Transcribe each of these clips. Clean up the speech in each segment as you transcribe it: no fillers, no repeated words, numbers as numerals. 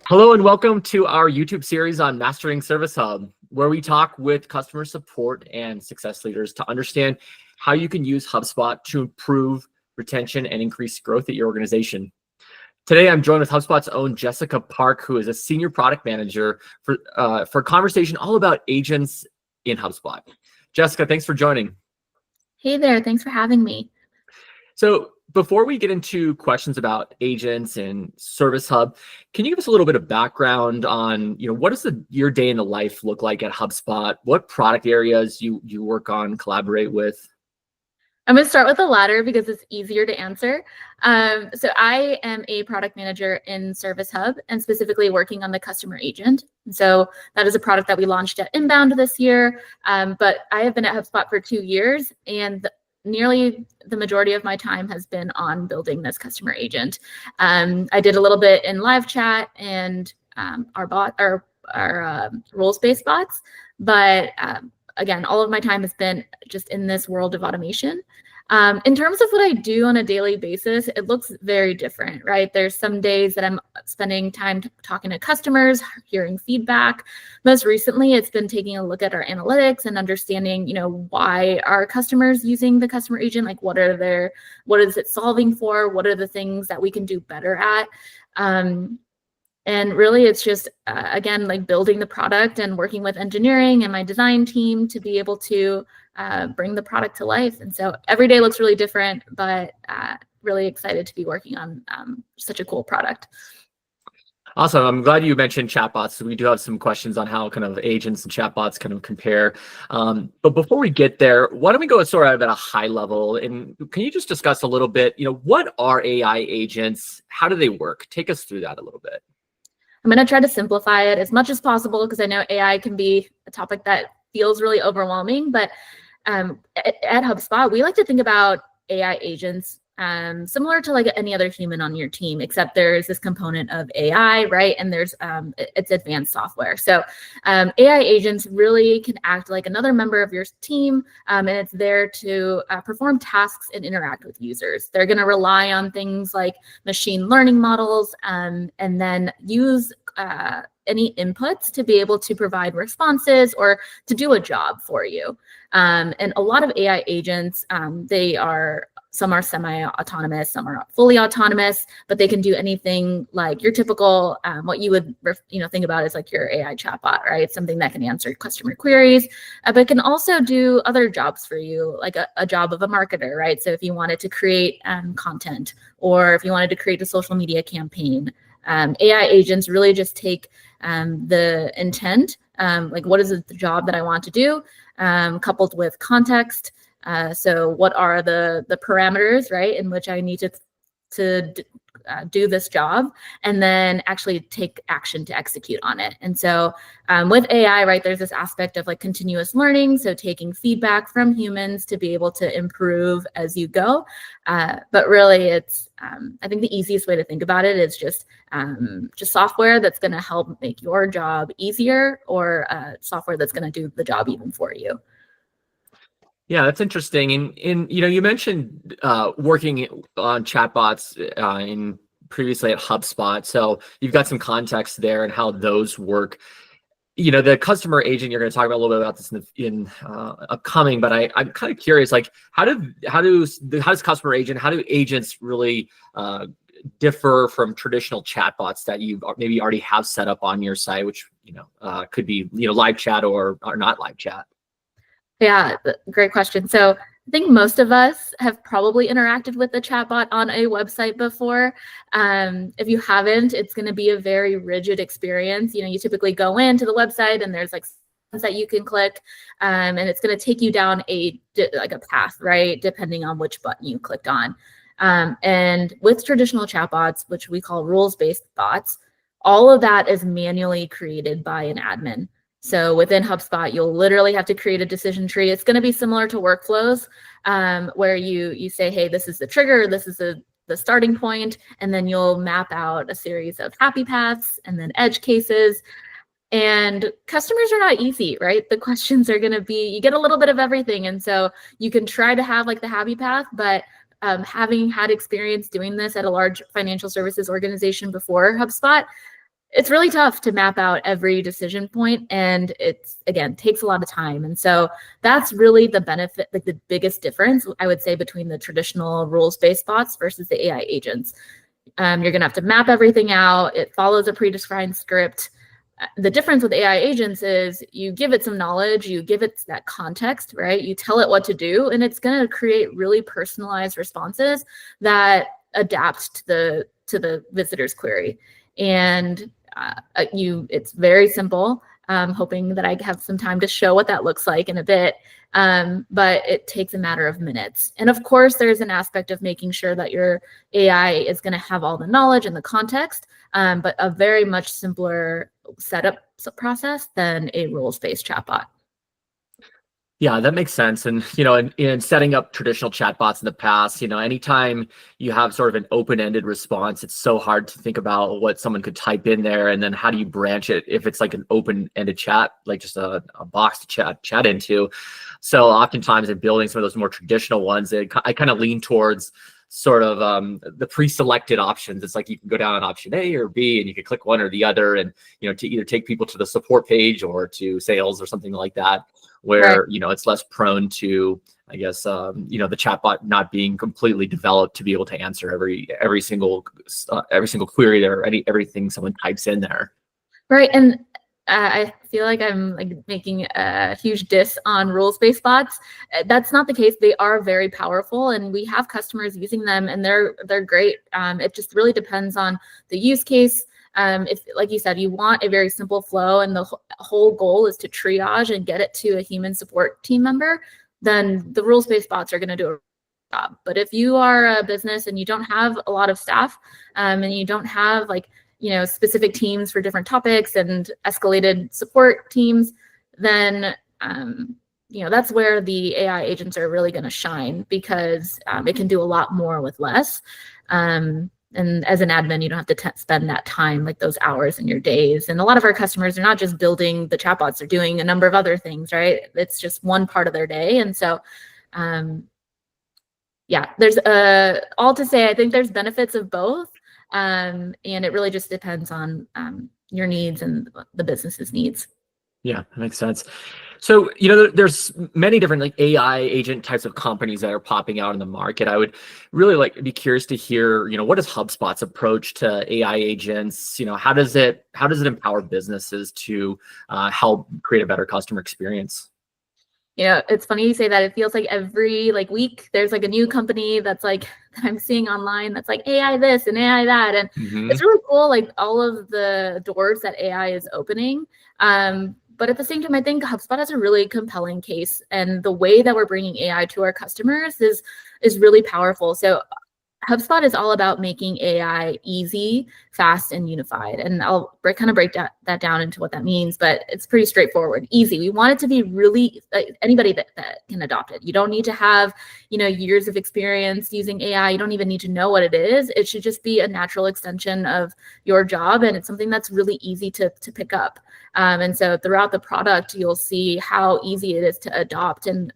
Hello and welcome to our YouTube series on Mastering Service Hub, where we talk with customer support and success leaders to understand how you can use HubSpot to improve retention and increase growth at your organization. Today, I'm joined with HubSpot's own Jessica Park, who is a senior product manager for a conversation all about agents in HubSpot. Jessica, thanks for joining. Hey there, thanks for having me. So before we get into questions about agents and Service Hub, can you give us a little bit of background on, what does your day in the life look like at HubSpot? What product areas you work on, collaborate with? I'm going to start with the latter because it's easier to answer. So I am a product manager in Service Hub and specifically working on the customer agent. So that is a product that we launched at Inbound this year, but I have been at HubSpot for 2 years, and nearly the majority of my time has been on building this customer agent. I did a little bit in live chat and our rules-based bots, but again, all of my time has been just in this world of automation. In terms of what I do on a daily basis, it looks very different, right? There's some days that I'm spending time talking to customers, hearing feedback. Most recently, it's been taking a look at our analytics and understanding, why are customers using the customer agent? Like, what is it solving for? What are the things that we can do better at? And really, it's just, again, like building the product and working with engineering and my design team to be able to bring the product to life. And so every day looks really different, but really excited to be working on such a cool product. Awesome. I'm glad you mentioned chatbots. So we do have some questions on how kind of agents and chatbots kind of compare. But before we get there, why don't we go sort of at a high level? And can you just discuss a little bit, what are AI agents? How do they work? Take us through that a little bit. I'm going to try to simplify it as much as possible because I know AI can be a topic that feels really overwhelming. But at HubSpot, we like to think about AI agents similar to like any other human on your team, except there's this component of AI, right? And there's it's advanced software. So AI agents really can act like another member of your team, and it's there to perform tasks and interact with users. They're going to rely on things like machine learning models and then use any inputs to be able to provide responses or to do a job for you. And a lot of AI agents, some are semi-autonomous, some are fully autonomous, but they can do anything like your typical, what you would think about as like your AI chatbot, right? Something that can answer customer queries, but can also do other jobs for you, like a job of a marketer, right? So if you wanted to create content, or if you wanted to create a social media campaign, AI agents really just take the intent, like what is the job that I want to do, coupled with context. So what are the parameters, right, in which I need to do this job, and then actually take action to execute on it. And so with AI, right, there's this aspect of like continuous learning, so taking feedback from humans to be able to improve as you go. But really, it's I think the easiest way to think about it is just software that's going to help make your job easier, or software that's going to do the job even for you. Yeah, that's interesting. And you mentioned working on chatbots previously at HubSpot. So you've got some context there and how those work. The customer agent, you're going to talk about a little bit about this in upcoming, but I'm kind of curious, like how does customer agent, how do agents really differ from traditional chatbots that you maybe already have set up on your site, which could be live chat or not live chat? Yeah, great question. So I think most of us have probably interacted with a chatbot on a website before. If you haven't, it's going to be a very rigid experience. You typically go into the website and there's like that you can click, and it's going to take you down a path, right, depending on which button you clicked on. And with traditional chatbots, which we call rules-based bots, all of that is manually created by an admin. So within HubSpot, you'll literally have to create a decision tree. It's going to be similar to workflows, where you say, hey, this is the trigger, this is the starting point, and then you'll map out a series of happy paths and then edge cases. And customers are not easy, right? The questions are going to be, you get a little bit of everything. And so you can try to have like the happy path, but having had experience doing this at a large financial services organization before HubSpot, it's really tough to map out every decision point, and it's, again, takes a lot of time. And so that's really the benefit, like the biggest difference, I would say, between the traditional rules-based bots versus the AI agents. You're going to have to map everything out. It follows a predefined script. The difference with AI agents is you give it some knowledge, you give it that context, right? You tell it what to do, and it's going to create really personalized responses that adapt to the visitor's query. And it's very simple. I'm hoping that I have some time to show what that looks like in a bit. But it takes a matter of minutes. And of course, there's an aspect of making sure that your AI is going to have all the knowledge and the context, but a very much simpler setup process than a rules-based chatbot. Yeah, that makes sense. And, in setting up traditional chatbots in the past, anytime you have sort of an open-ended response, it's so hard to think about what someone could type in there. And then how do you branch it if it's like an open-ended chat, like just a box to chat into? So oftentimes in building some of those more traditional ones, I kind of lean towards sort of the pre-selected options. It's like you can go down on option A or B, and you can click one or the other, and to either take people to the support page or to sales or something like that, where Right. it's less prone to, I guess, the chatbot not being completely developed to be able to answer every single query or everything someone types in there. Right. And I feel like I'm like making a huge diss on rules-based bots. That's not the case. They are very powerful, and we have customers using them, and they're great. It just really depends on the use case. If, like you said, you want a very simple flow, and the whole goal is to triage and get it to a human support team member, then the rules-based bots are going to do a job. But if you are a business and you don't have a lot of staff, and you don't have specific teams for different topics and escalated support teams, then that's where the AI agents are really going to shine, because it can do a lot more with less. And as an admin, you don't have to spend that time, like those hours in your days. And a lot of our customers are not just building the chatbots, they're doing a number of other things, right? It's just one part of their day. And so there's all to say, I think there's benefits of both. And it really just depends on your needs and the business's needs. Yeah, that makes sense. So, there's many different like AI agent types of companies that are popping out in the market. I would really be curious to hear, what is HubSpot's approach to AI agents? How does it empower businesses to help create a better customer experience? It's funny you say that. It feels like every week there's like a new company that's that I'm seeing online that's like AI this and AI that. And it's really cool, like all of the doors that AI is opening. But at the same time, I think HubSpot has a really compelling case, and the way that we're bringing AI to our customers is really powerful. So HubSpot is all about making AI easy, fast, and unified. And I'll kind of break that down into what that means, but it's pretty straightforward. Easy. We want it to be really anybody that can adopt it. You don't need to have, years of experience using AI. You don't even need to know what it is. It should just be a natural extension of your job, and it's something that's really easy to pick up. And so throughout the product, you'll see how easy it is to adopt, and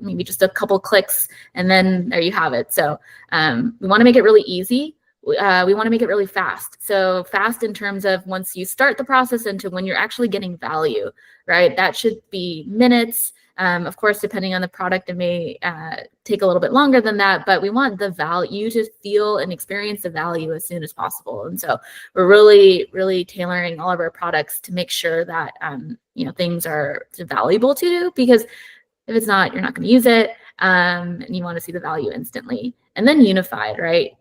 maybe just a couple clicks, and then there you have it. So we want to make it really easy. We want to make it really fast. So fast in terms of once you start the process into when you're actually getting value, right? That should be minutes. Of course, depending on the product, it may take a little bit longer than that, but we want the value to feel and experience the value as soon as possible. And so we're really, really tailoring all of our products to make sure that, things are valuable to you, because if it's not, you're not going to use it. And you want to see the value instantly. And then unified, right?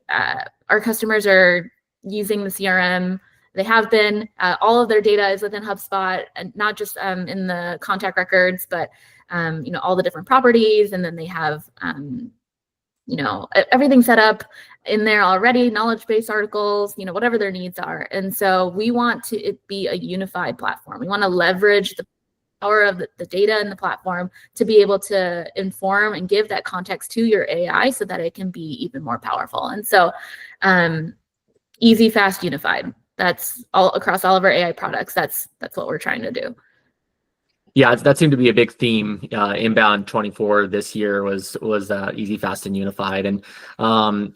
Our customers are using the CRM. They have been. All of their data is within HubSpot, and not just in the contact records, but all the different properties. And then they have everything set up in there already, knowledge base articles, whatever their needs are. And so we want it be a unified platform. We want to leverage the power of the data in the platform to be able to inform and give that context to your AI so that it can be even more powerful. And so easy, fast, unified. That's all across all of our AI products. That's what we're trying to do. Yeah, that seemed to be a big theme. Inbound 24 this year was easy, fast, and unified. And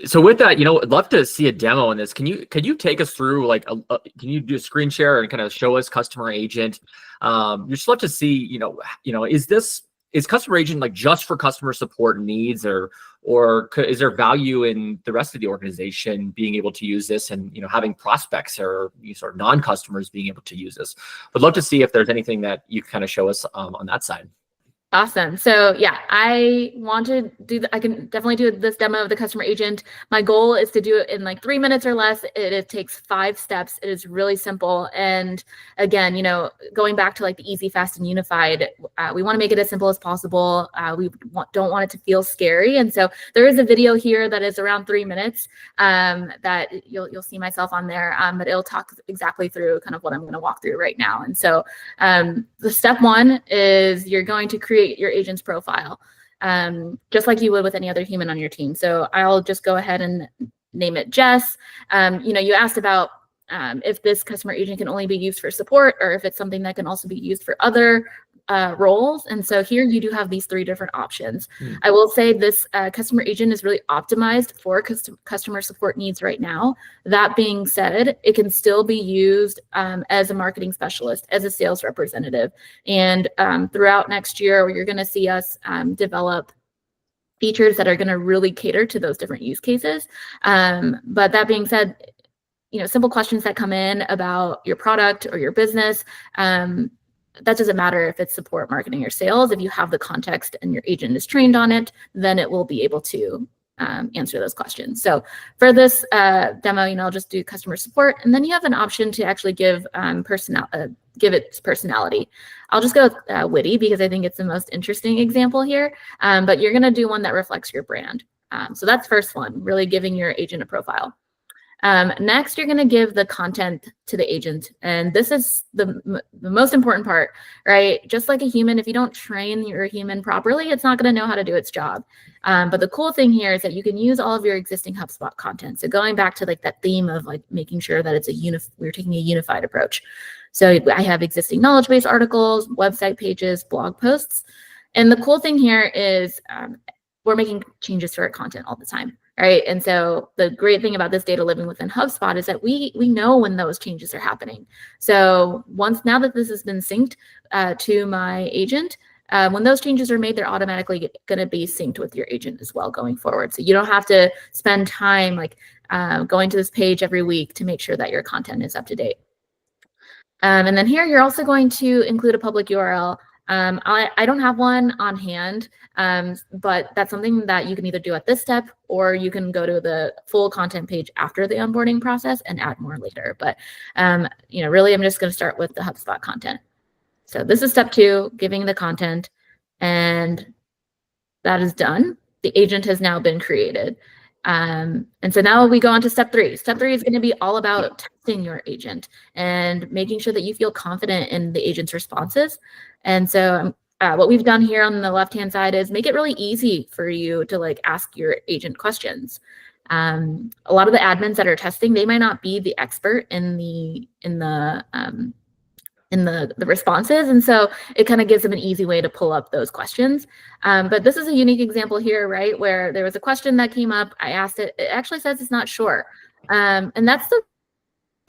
so with that, I'd love to see a demo on this. Could you take us through like can you do a screen share and kind of show us customer agent? You'd just love to see, is customer agent like just for customer support needs, or is there value in the rest of the organization being able to use this, and having prospects or sort of non-customers being able to use this? Would love to see if there's anything that you kind of show us on that side. Awesome. So yeah, I want to I can definitely do this demo of the customer agent. My goal is to do it in like 3 minutes or less. It takes 5 steps. It is really simple. And again, going back to like the easy, fast, and unified, we want to make it as simple as possible. We don't want it to feel scary. And so there is a video here that is around 3 minutes that you'll see myself on there, but it'll talk exactly through kind of what I'm going to walk through right now. And so the step 1 is you're going to create your agent's profile, just like you would with any other human on your team. So I'll just go ahead and name it Jess. You asked about if this customer agent can only be used for support, or if it's something that can also be used for other roles. And so here you do have these 3 different options. I will say this customer agent is really optimized for customer support needs right now. That being said, it can still be used as a marketing specialist, as a sales representative. And throughout next year, you're going to see us develop features that are going to really cater to those different use cases. But that being said, simple questions that come in about your product or your business, that doesn't matter if it's support, marketing, or sales. If you have the context and your agent is trained on it, then it will be able to answer those questions. So for this demo, I'll just do customer support, and then you have an option to actually give give it personality. I'll just go with witty because I think it's the most interesting example here, but you're going to do one that reflects your brand. So that's first one, really giving your agent a profile. Next, you're going to give the content to the agent. And this is the most important part, right? Just like a human, if you don't train your human properly, it's not going to know how to do its job. But the cool thing here is that you can use all of your existing HubSpot content. So going back to like that theme of like making sure that it's we're taking a unified approach. So I have existing knowledge base articles, website pages, blog posts. And the cool thing here is we're making changes to our content all the time. Right. And so the great thing about this data living within HubSpot is that we know when those changes are happening. So now that this has been synced to my agent, when those changes are made, they're automatically going to be synced with your agent as well going forward. So you don't have to spend time like going to this page every week to make sure that your content is up to date. And then here, you're also going to include a public URL. I don't have one on hand, but that's something that you can either do at this step, or you can go to the full content page after the onboarding process and add more later. But, really, I'm just going to start with the HubSpot content. So this is step 2, giving the content, and that is done. The agent has now been created. And so now we go on to step 3. Step 3 is going to be all about testing your agent and making sure that you feel confident in the agent's responses. And so what we've done here on the left-hand side is make it really easy for you to like ask your agent questions. A lot of the admins that are testing, they might not be the expert in the responses. And so it kind of gives them an easy way to pull up those questions. But this is a unique example here, right? Where there was a question that came up. I asked it. It actually says it's not sure. And that's the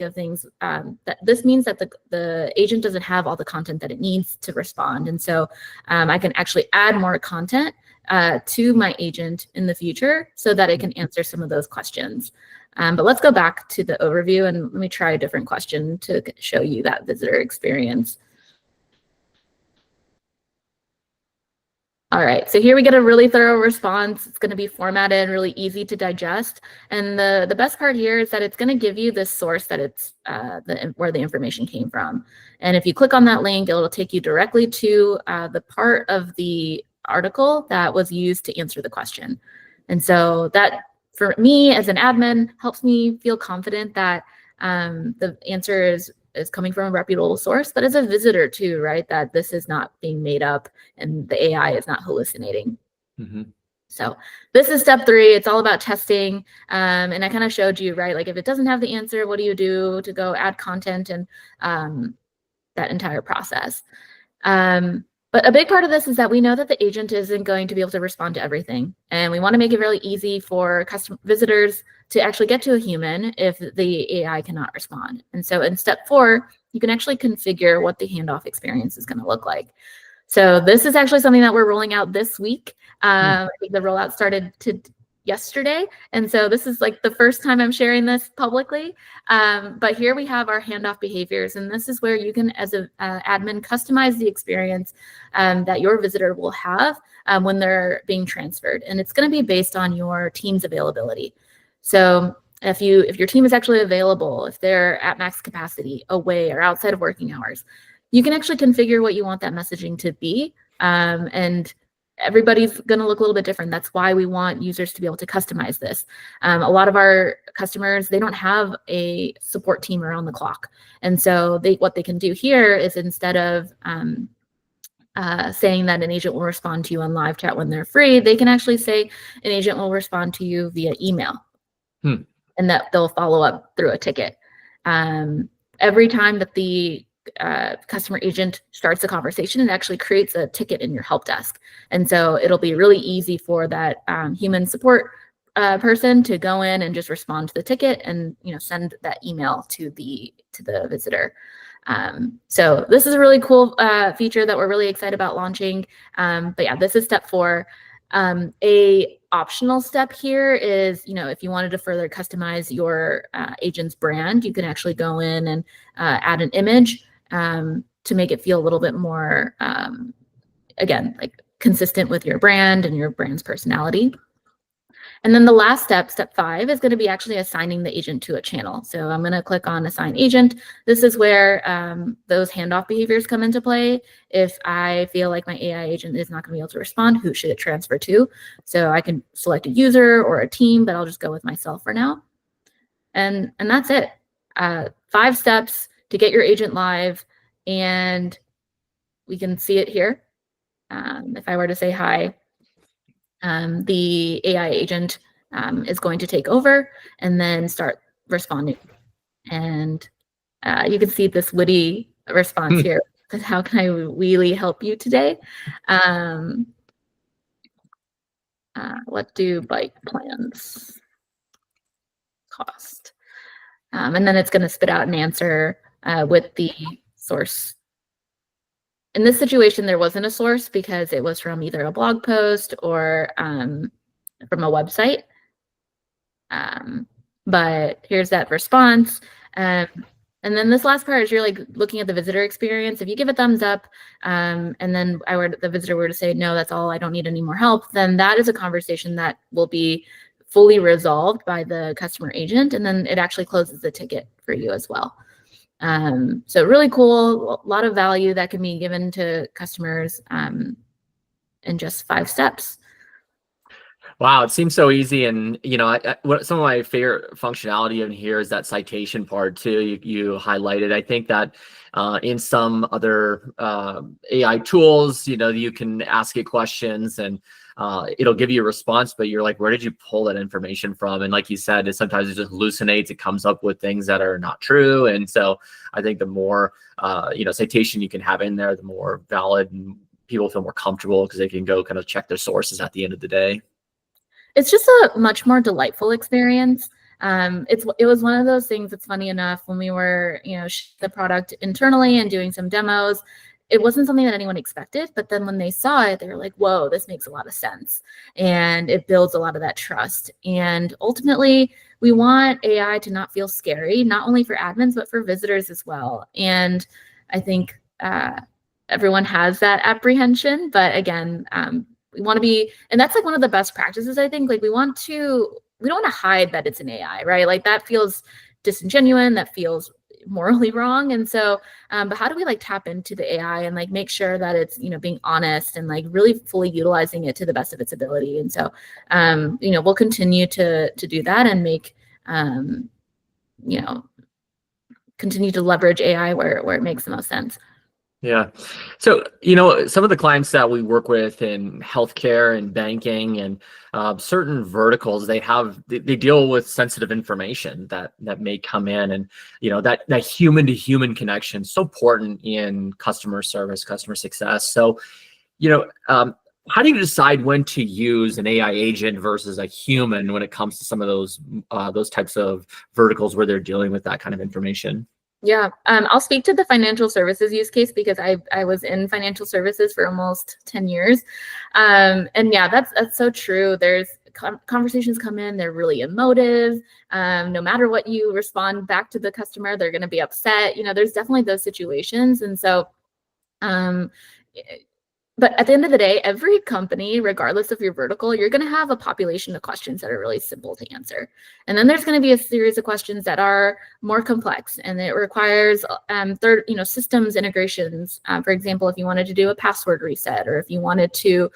of things that this means that the agent doesn't have all the content that it needs to respond. And so I can actually add more content to my agent in the future so that it can answer some of those questions. But let's go back to the overview and let me try a different question to show you that visitor experience. All right, so here we get a really thorough response. It's going to be formatted, really easy to digest. And the best part here is that it's going to give you the source that it's where the information came from. And if you click on that link, it'll take you directly to the part of the article that was used to answer the question. And so that, for me as an admin, helps me feel confident that the answer is coming from a reputable source, but as a visitor too, right? That this is not being made up and the AI is not hallucinating. Mm-hmm. So this is step 3. It's all about testing. And I kind of showed you, right? Like if it doesn't have the answer, what do you do to go add content and that entire process? But a big part of this is that we know that the agent isn't going to be able to respond to everything. And we want to make it really easy for visitors to actually get to a human if the AI cannot respond. And so in step 4, you can actually configure what the handoff experience is going to look like. So this is actually something that we're rolling out this week. I think the rollout started yesterday. And so this is like the first time I'm sharing this publicly. But here we have our handoff behaviors. And this is where you can, as an admin, customize the experience that your visitor will have when they're being transferred. And it's going to be based on your team's availability. So if your team is actually available, if they're at max capacity, away, or outside of working hours, you can actually configure what you want that messaging to be. And everybody's going to look a little bit different. That's why we want users to be able to customize this. A lot of our customers, they don't have a support team around the clock. And so what they can do here is, instead of saying that an agent will respond to you on live chat when they're free, they can actually say an agent will respond to you via email. And that they'll follow up through a ticket. Every time that the customer agent starts a conversation, it actually creates a ticket in your help desk. And so it'll be really easy for that human support person to go in and just respond to the ticket and send that email to the visitor. So this is a really cool feature that we're really excited about launching. But yeah, this is step 4. A optional step here is, if you wanted to further customize your agent's brand, you can actually go in and add an image to make it feel a little bit more, again, like consistent with your brand and your brand's personality. And then the last step, step 5, is going to be actually assigning the agent to a channel. So I'm going to click on Assign Agent. This is where those handoff behaviors come into play. If I feel like my AI agent is not going to be able to respond, who should it transfer to? So I can select a user or a team, but I'll just go with myself for now. And that's it. 5 steps to get your agent live, and we can see it here. If I were to say hi, the AI agent is going to take over and then start responding. And you can see this witty response here. How can I really help you today? What do bike plans cost? And then it's going to spit out an answer with the source. In this situation, there wasn't a source because it was from either a blog post or from a website. But here's that response. And then this last part is you're like looking at the visitor experience. If you give a thumbs up and then the visitor were to say, no, that's all, I don't need any more help, then that is a conversation that will be fully resolved by the customer agent. And then it actually closes the ticket for you as well. So really cool, a lot of value that can be given to customers in just 5 steps. Wow, it seems so easy. And some of my favorite functionality in here is that citation part too. You highlighted. I think that in some other AI tools, you can ask it questions and it'll give you a response, but you're like, where did you pull that information from? And like you said, sometimes it just hallucinates. It comes up with things that are not true. And so I think the more citation you can have in there, the more valid, and people feel more comfortable because they can go kind of check their sources at the end of the day. It's just a much more delightful experience. It was one of those things that's funny enough when we were, the product internally and doing some demos, it wasn't something that anyone expected, but then when they saw it, they were like, whoa, this makes a lot of sense. And it builds a lot of that trust. And ultimately, we want AI to not feel scary, not only for admins, but for visitors as well. And I think everyone has that apprehension, but again, we want to be, and that's like one of the best practices, I think. Like we don't want to hide that it's an AI, right? Like that feels disingenuous, that feels morally wrong. And so, but how do we like tap into the AI and like make sure that it's, being honest and like really fully utilizing it to the best of its ability? And so, we'll continue to do that and make, continue to leverage AI where it makes the most sense. Yeah. So, some of the clients that we work with in healthcare and banking and certain verticals, they deal with sensitive information that may come in, and that human to human connection is so important in customer service, customer success. So, you know, how do you decide when to use an AI agent versus a human when it comes to some of those types of verticals where they're dealing with that kind of information? Yeah, I'll speak to the financial services use case because I was in financial services for almost 10 years. And yeah, that's so true. There's conversations come in, they're really emotive. No matter what you respond back to the customer, they're going to be upset. There's definitely those situations. And so, um, but at the end of the day, every company, regardless of your vertical, you're going to have a population of questions that are really simple to answer. And then there's going to be a series of questions that are more complex, and it requires systems integrations. For example, if you wanted to do a password reset, or if you wanted to,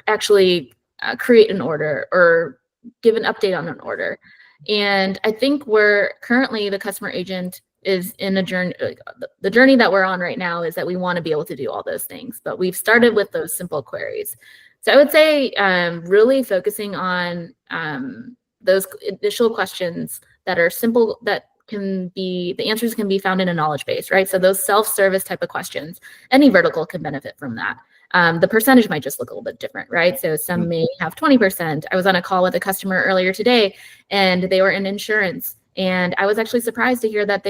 actually create an order or give an update on an order. And I think we're currently the customer agent is in a journey. The journey that we're on right now is that we want to be able to do all those things, but we've started with those simple queries. So I would say really focusing on those initial questions that are simple, that the answers can be found in a knowledge base, right? So those self-service type of questions, any vertical can benefit from that. The percentage might just look a little bit different, right? So some may have 20%. I was on a call with a customer earlier today, and they were in insurance. And I was actually surprised to hear that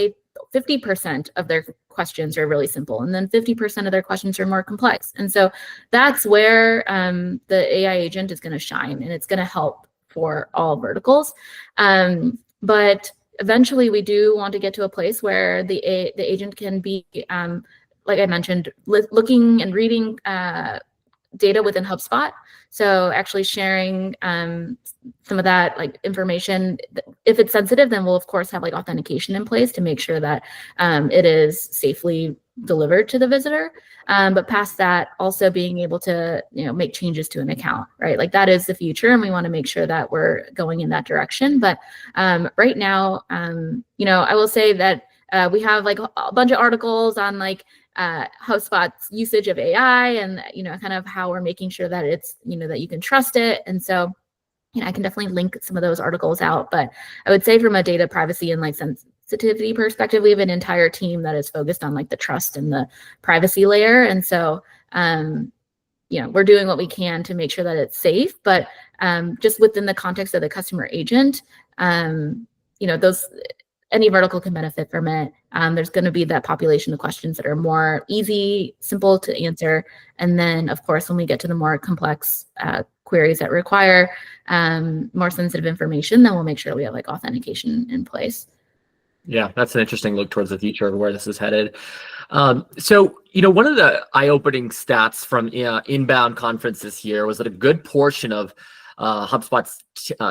50% of their questions are really simple, and then 50% of their questions are more complex. And so that's where the AI agent is going to shine, and it's going to help for all verticals. But eventually, we do want to get to a place where the agent can be, like I mentioned, looking and reading data within HubSpot. So actually sharing some of that information. If it's sensitive, then we'll of course have authentication in place to make sure that it is safely delivered to the visitor. But past that, also being able to make changes to an account, right? That is the future, and we want to make sure that we're going in that direction. But right now, I will say that we have a bunch of articles on HubSpot's usage of AI, and kind of how we're making sure that it's that you can trust it. And so I can definitely link some of those articles out. But I would say from a data privacy and sensitivity perspective, we have an entire team that is focused on the trust and the privacy layer. And so we're doing what we can to make sure that it's safe, but just within the context of the customer agent, those any vertical can benefit from it. There's going to be that population of questions that are more easy, simple to answer. And then, of course, when we get to the more complex queries that require more sensitive information, then we'll make sure we have authentication in place. Yeah, that's an interesting look towards the future of where this is headed. So, one of the eye-opening stats from Inbound conference this year was that a good portion of HubSpot's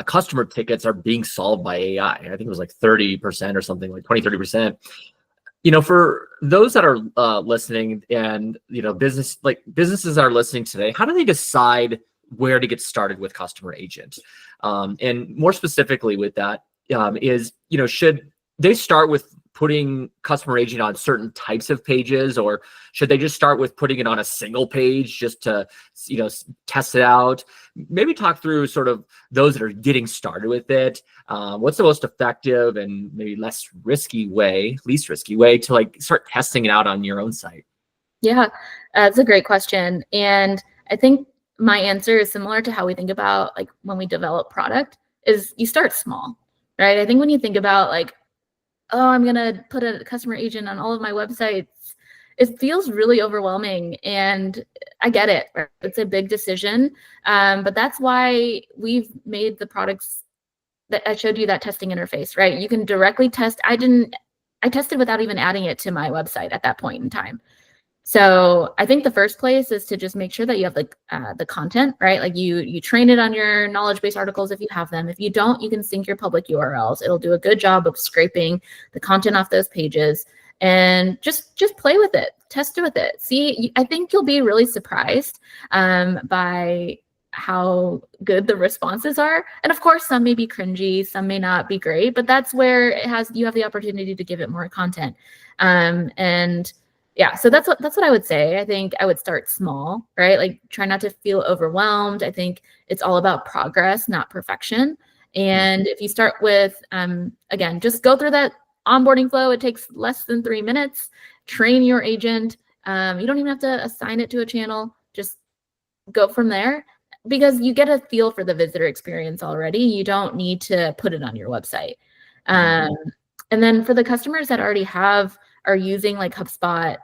customer tickets are being solved by AI. I think it was 30% or something, 20-30%. For those that are listening, and businesses that are listening today, how do they decide where to get started with customer agent? And more specifically with that, should they start with putting customer agent on certain types of pages, or should they just start with putting it on a single page just to test it out? Maybe talk through sort of those that are getting started with it. What's the most effective and maybe least risky way to start testing it out on your own site? Yeah, that's a great question. And I think my answer is similar to how we think about when we develop product, is you start small, right? I think when you think about oh, I'm going to put a customer agent on all of my websites, it feels really overwhelming. And I get it, right? It's a big decision. But that's why we've made the products that I showed you, that testing interface, right? You can directly test. I tested without even adding it to my website at that point in time. So I think the first place is to just make sure that you have the content, right? You train it on your knowledge base articles if you have them. If you don't, you can sync your public URLs. It'll do a good job of scraping the content off those pages, and just play with it, test it with it. See, I think you'll be really surprised by how good the responses are. And of course, some may be cringy, some may not be great, but that's where you have the opportunity to give it more content. And Yeah, so that's what I would say. I think I would start small, right? Like try not to feel overwhelmed. I think it's all about progress, not perfection. And if you start with again, just go through that onboarding flow. It takes less than 3 minutes. Train your agent. You don't even have to assign it to a channel. Just go from there because you get a feel for the visitor experience already. You don't need to put it on your website. And then for the customers that already are using like HubSpot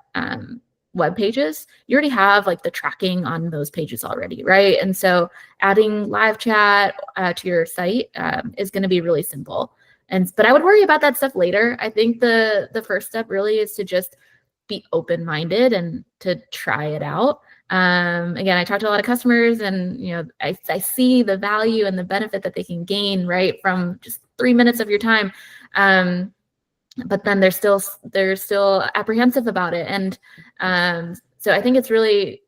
web pages, you already have like the tracking on those pages already, right? And so adding live chat to your site is going to be really simple. But I would worry about that stuff later. I think the first step really is to just be open-minded and to try it out. Again, I talk to a lot of customers, and I see the value and the benefit that they can gain right from just 3 minutes of your time. But then they're still apprehensive about it. And so I think it's really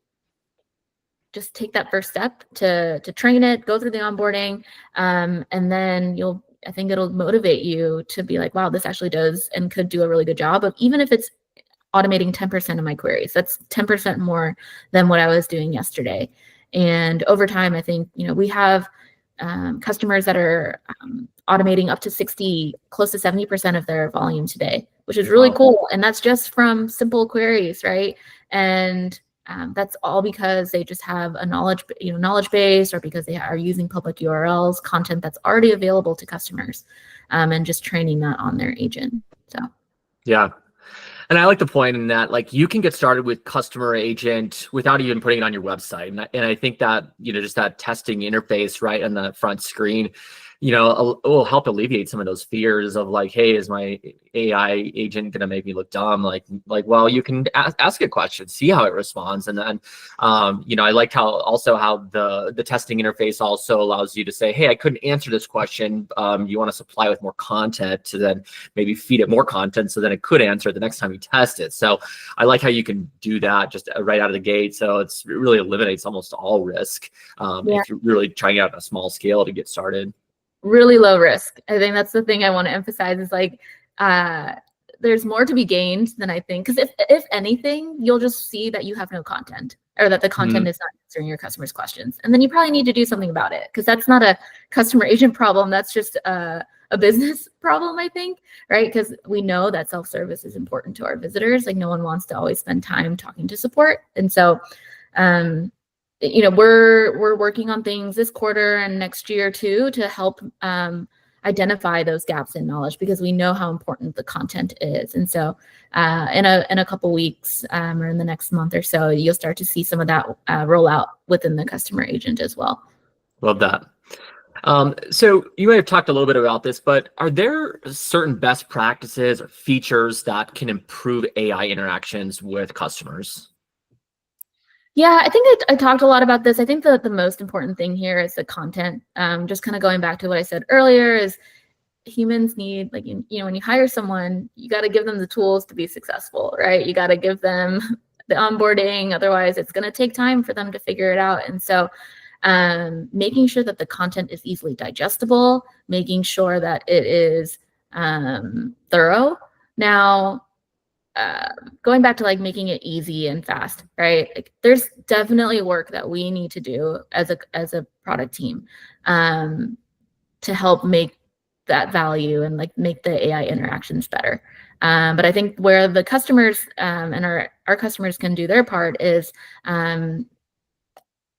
just take that first step to train it, go through the onboarding, and then I think it'll motivate you to be like, wow, this actually does and could do a really good job of, even if it's automating 10% of my queries. That's 10% more than what I was doing yesterday. And over time, I think, we have customers that are automating up to 60, close to 70% of their volume today, which is really cool. And that's just from simple queries, right? And that's all because they just have a knowledge base, or because they are using public URLs, content that's already available to customers, and just training that on their agent. So, yeah. And I like the point in that, like, you can get started with customer agent without even putting it on your website. And I think that, just that testing interface right on the front screen, will help alleviate some of those fears of like, hey, is my AI agent going to make me look dumb? Like, well, you can ask a question, see how it responds. And then, I liked how the testing interface also allows you to say, hey, I couldn't answer this question. You want to supply with more content to then maybe feed it more content so then it could answer the next time you test it. So I like how you can do that just right out of the gate. So it really eliminates almost all risk if you're really trying out on a small scale to get started. Really low risk. I think that's the thing I want to emphasize is like, there's more to be gained than I think. Because if anything, you'll just see that you have no content, or that the content is not answering your customers' questions. And then you probably need to do something about it, because that's not a customer agent problem. That's just a business problem, I think, right? Because we know that self-service is important to our visitors. Like, no one wants to always spend time talking to support. And so, we're working on things this quarter and next year too to help identify those gaps in knowledge, because we know how important the content is. And so in a couple weeks or in the next month or so, you'll start to see some of that roll out within the customer agent as well. Love that. So you may have talked a little bit about this, but are there certain best practices or features that can improve AI interactions with customers? Yeah, I think I talked a lot about this. I think that the most important thing here is the content. Just kind of going back to what I said earlier is humans need, like, when you hire someone, you got to give them the tools to be successful, right? You got to give them the onboarding. Otherwise, it's going to take time for them to figure it out. And so making sure that the content is easily digestible, making sure that it is thorough. Now, going back to like making it easy and fast, right? Like, there's definitely work that we need to do as a product team to help make that value and like make the AI interactions better. But I think where the customers and our customers can do their part is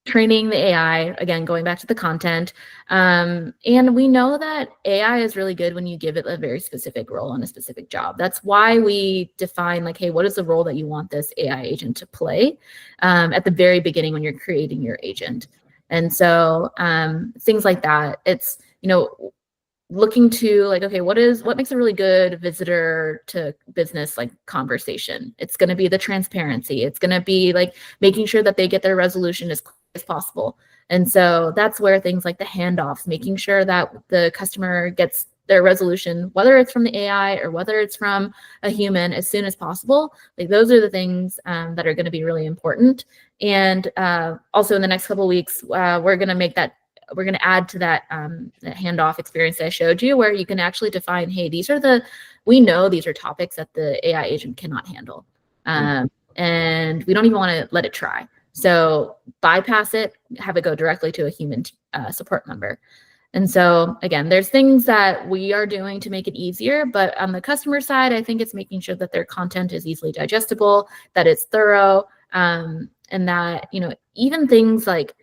training the AI, again, going back to the content. And we know that AI is really good when you give it a very specific role and a specific job. That's why we define like, hey, what is the role that you want this AI agent to play at the very beginning when you're creating your agent. And so things like that, it's, looking to like, okay, what makes a really good visitor to business like conversation? It's going to be the transparency. It's going to be like making sure that they get their resolution as quick as possible. And so that's where things like the handoffs, making sure that the customer gets their resolution, whether it's from the AI or whether it's from a human, as soon as possible. Like, those are the things that are going to be really important. And also in the next couple of weeks, we're going to add to that handoff experience that I showed you, where you can actually define, hey, we know these are topics that the AI agent cannot handle. and we don't even want to let it try. So bypass it, have it go directly to a human support member. And so again, there's things that we are doing to make it easier, but on the customer side, I think it's making sure that their content is easily digestible, that it's thorough, and that, even things like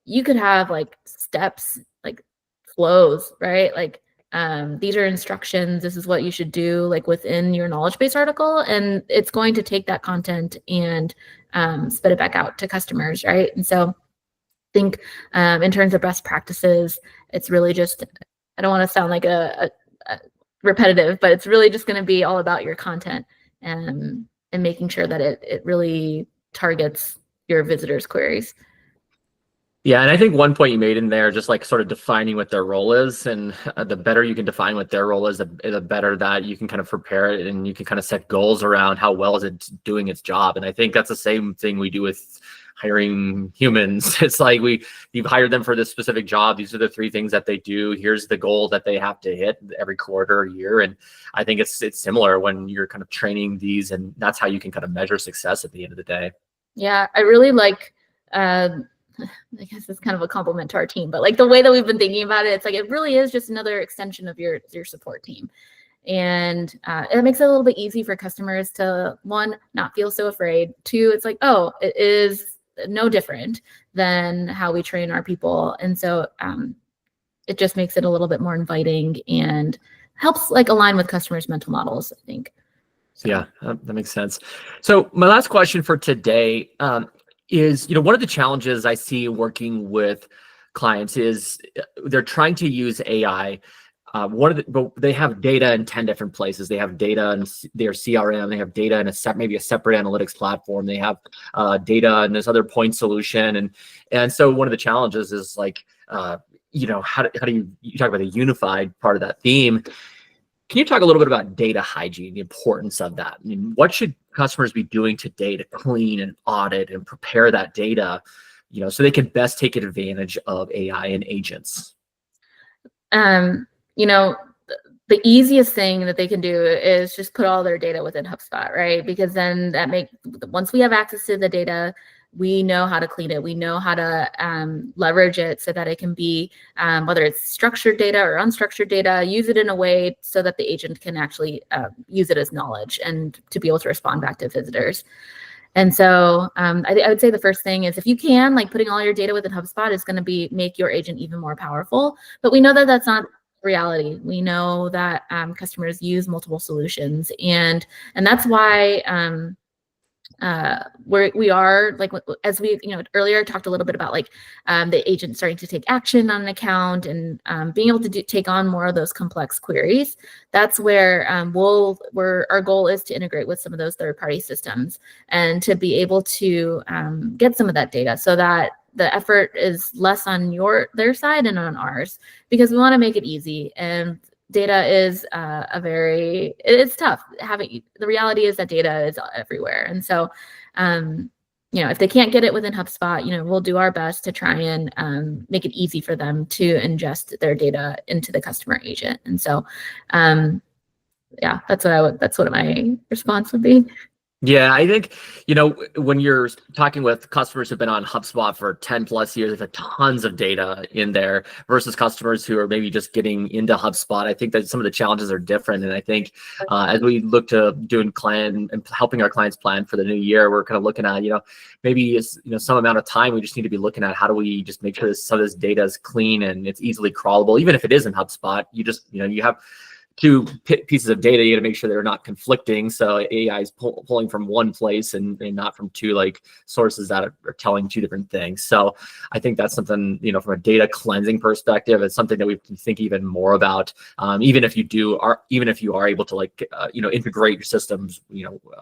you could have like steps, like flows, right? Like these are instructions. This is what you should do, like within your knowledge base article, and it's going to take that content and spit it back out to customers, right? And so I think in terms of best practices, it's really just, I don't want to sound like a repetitive, but it's really just going to be all about your content and making sure that it really targets your visitors' queries. Yeah, and I think one point you made in there, just like sort of defining what their role is, and the better you can define what their role is, the better that you can kind of prepare it, and you can kind of set goals around how well is it doing its job. And I think that's the same thing we do with hiring humans. It's like you've hired them for this specific job. These are the 3 things that they do. Here's the goal that they have to hit every quarter or year. And I think it's similar when you're kind of training these, and that's how you can kind of measure success at the end of the day. Yeah, I really like. I guess it's kind of a compliment to our team, but like the way that we've been thinking about it, it's like it really is just another extension of your support team. And it makes it a little bit easy for customers to, 1, not feel so afraid. 2, it's like, oh, it is no different than how we train our people. And so it just makes it a little bit more inviting and helps like align with customers' mental models, I think. So. Yeah, that makes sense. So my last question for today is, one of the challenges I see working with clients is they're trying to use AI. But they have data in 10 different places. They have data in their CRM. They have data in maybe a separate analytics platform. They have data in this other point solution. And so one of the challenges is like, how do you talk about the unified part of that theme? Can you talk a little bit about data hygiene, the importance of that? I mean, what should customers be doing today to clean and audit and prepare that data, so they can best take advantage of AI and agents? The easiest thing that they can do is just put all their data within HubSpot, right? Because then once we have access to the data, we know how to clean it. We know how to leverage it so that it can be, whether it's structured data or unstructured data, use it in a way so that the agent can actually use it as knowledge and to be able to respond back to visitors. And so I would say the first thing is, if you can, like putting all your data within HubSpot is going to make your agent even more powerful. But we know that that's not reality. We know that customers use multiple solutions, and that's why we are like, as we earlier talked a little bit about, like the agent starting to take action on an account and being able to take on more of those complex queries. That's where our goal is to integrate with some of those third-party systems and to be able to get some of that data so that the effort is less on their side and on ours, because we want to make it easy. And data is it's tough. The reality is that data is everywhere. And so, if they can't get it within HubSpot, we'll do our best to try and make it easy for them to ingest their data into the customer agent. And so, that's what my response would be. Yeah, I think, when you're talking with customers who've been on HubSpot for 10 plus years, they've had tons of data in there versus customers who are maybe just getting into HubSpot. I think that some of the challenges are different. And I think as we look to doing client and helping our clients plan for the new year, we're kind of looking at, maybe some amount of time we just need to be looking at how do we just make sure some of this data is clean and it's easily crawlable. Even if it is in HubSpot, you have 2 pieces of data, you got to make sure they're not conflicting. So AI is pulling from one place and not from 2 like sources that are telling 2 different things. So I think that's something, from a data cleansing perspective, it's something that we can think even more about. Even if you are able to integrate your systems,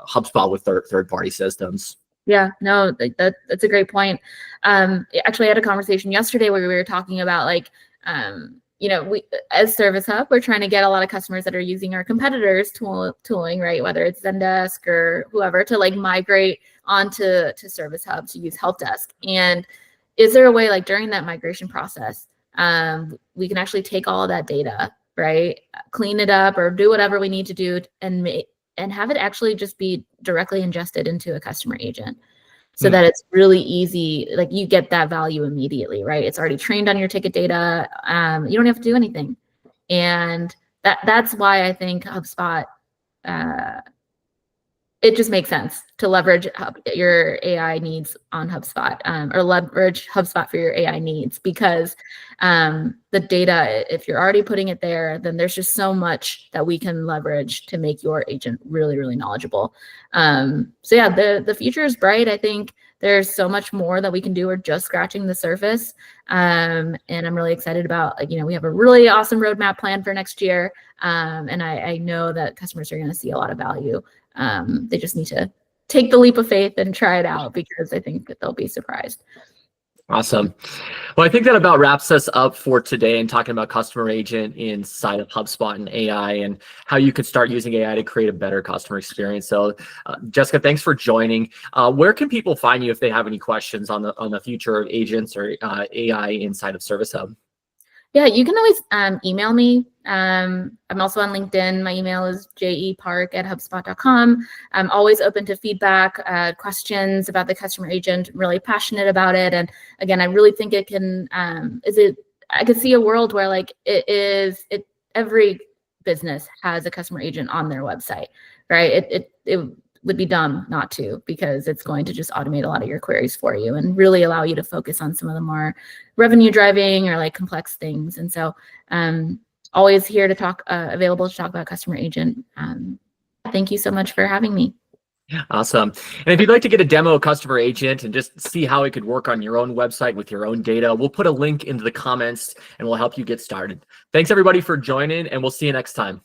HubSpot with third-party systems. Yeah, no, that's a great point. Actually, I had a conversation yesterday where we were talking about we, as Service Hub, we're trying to get a lot of customers that are using our competitors' tooling, right? Whether it's Zendesk or whoever, to migrate onto Service Hub to use Help Desk. And is there a way, during that migration process, we can actually take all of that data, right? Clean it up or do whatever we need to do and and have it actually just be directly ingested into a customer agent, so that it's really easy. Like you get that value immediately, right? It's already trained on your ticket data. You don't have to do anything. And that's why I think HubSpot, it just makes sense to leverage your AI needs on HubSpot, or leverage HubSpot for your AI needs, because the data, if you're already putting it there, then there's just so much that we can leverage to make your agent really, really knowledgeable. So yeah, the future is bright. I think there's so much more that we can do. We're just scratching the surface. And I'm really excited about, like, we have a really awesome roadmap plan for next year. And I know that customers are going to see a lot of value. They just need to take the leap of faith and try it out, because I think that they'll be surprised. Awesome. Well, I think that about wraps us up for today and talking about customer agent inside of HubSpot and AI, and how you could start using AI to create a better customer experience. So Jessica, thanks for joining. Where can people find you if they have any questions on the future of agents or AI inside of Service Hub? Yeah, you can always email me. I'm also on LinkedIn. My email is jepark@hubspot.com. I'm always open to feedback, questions about the customer agent. I'm really passionate about it. And again, I really think it can, I could see a world where, like, every business has a customer agent on their website, right? It would be dumb not to, because it's going to just automate a lot of your queries for you and really allow you to focus on some of the more revenue driving or like complex things. And so always here to talk, available to talk about customer agent. Thank you so much for having me. Awesome. And if you'd like to get a demo of customer agent and just see how it could work on your own website with your own data, we'll put a link into the comments and we'll help you get started. Thanks everybody for joining, and we'll see you next time.